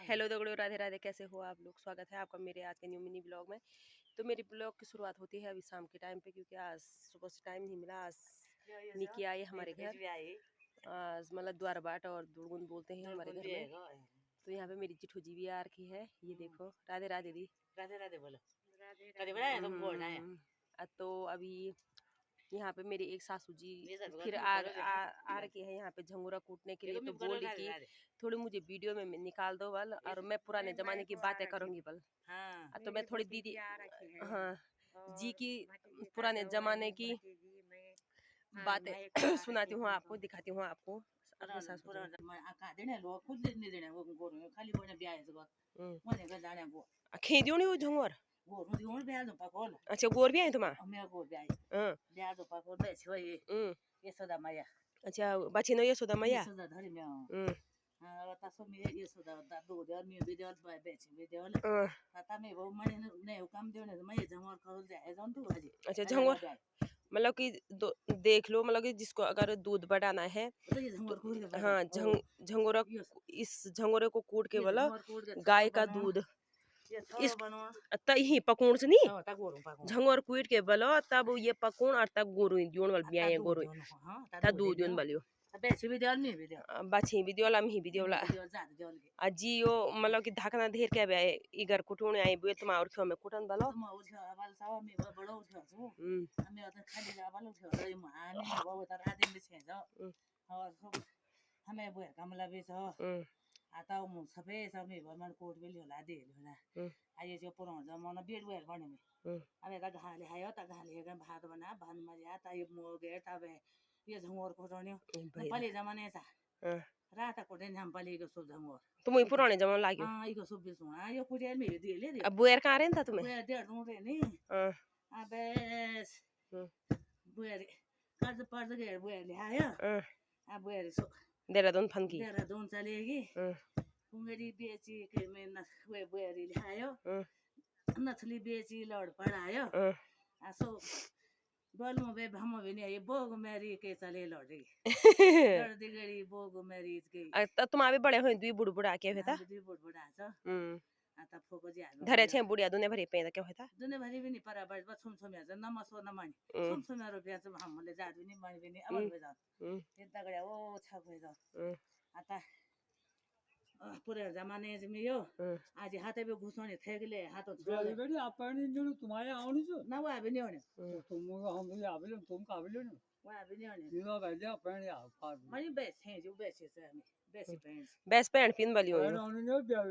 Hello दगड़ो, Radhe Radhe. कैसे हो आप लोग? स्वागत है आपका मेरे आज के न्यू मिनी ब्लॉग में। तो मेरी ब्लॉग की शुरुआत होती है अभी शाम के टाइम पे, क्योंकि आज सुबह से टाइम नहीं मिला। आज निकी आई हमारे घर, आज मतलब द्वार बाट और दुर्गुन बोलते हैं हमारे घर में। तो यहाँ पे मेरी जिठू जी भी आ रखी है, ये देखो। राधे राधे दी। राधे राधे बोलो। तो अभी यहाँ पे मेरी एक सासू जी फिर आ रखी है यहाँ पे झंगोरा कूटने के लिए। तो बोली कि थोड़ी मुझे वीडियो में निकाल दो बल, और मैं पुराने जमाने की बातें करूंगी बल। तो मैं थोड़ी दीदी हाँ जी की पुराने जमाने की बातें सुनाती हूँ आपको, दिखाती हूँ आपको अपने सासू खेदियो नहीं वो झंगोर। अच्छा गोर भी आए तुम्हारा? अच्छा बची ये सुधा मैया। अच्छा झंगोर मतलब कि देख लो, मतलब कि जिसको अगर दूध बढ़ाना है तो हाँ झंगोरा, इस झंगोरे को कूट के बोला गाय का दूध इस ही पकौन से नहीं झंगोर कूट के बोलो तब ये पकौन और तब गोरू जोन वाल बिया ये गोरू ता दूध जोन बलियो बाछी भी दियोला मी भी दियोला अजी यो मतलब कि ढाकना धेर के बे इगर कुटुने आई बुए तुम और खो में कुटन बलो हमें बुए कमला भी सो आता मु सफे समे भमन कोट बेली होला दे होला आये जो पुरानो जमाना बेड वेर बने में अबे ता घाले हायो ता घाले का भात बना भान मजा ता ये मो गे तबे ये झंगोर कोटोन्यो पहले जमाने सा राता कोटे हम पहले को सो झंगोर तुम ही पुराने जमाने लाग्यो। हां इको सब सुना यो कुटिया में दे ले अब बुएर का रेन था तुम्हें बुएर दे नु रे नहीं अबे बुएर कर्ज पर्ज के बुएर ले आयो अब बुएर सो देहरादून फंकी देहरादून चलेगी पुंगरी बेची के में वे बुएरी ले आयो नथली बेची लड़ पड़ायो आसो बोलूं बे हम भी नहीं ये बोग मेरी के चले लड़ी लड़ दिगड़ी बोग मेरी के त तुम आवे बड़े होई दुई बुड़ बुड़ा के हेता दुई बुड़ बुड़ा छ आता फोको जी हाल धरे छे बुढ़िया दुने भरी पे के होता दुने भरी भी नहीं पर बस छुम छुम या नमसो नमनी छुम छुम रुपया छ हमले जादू नहीं मानी भी नहीं अब बे जा ये तगड़े ओ छ भई जा आता पूरे जमाने में यो आज हाथे पे घुसोने थेगले हाथो छोड़ बेटी अपन जो तुम्हारे आउनी जो ना वो अभी नहीं होने तुम हम भी आबले तुम काबले न वो अभी नहीं होने ये भाई अपन या मनी बेस है जो बेस है बेस पेंट पिन बलियो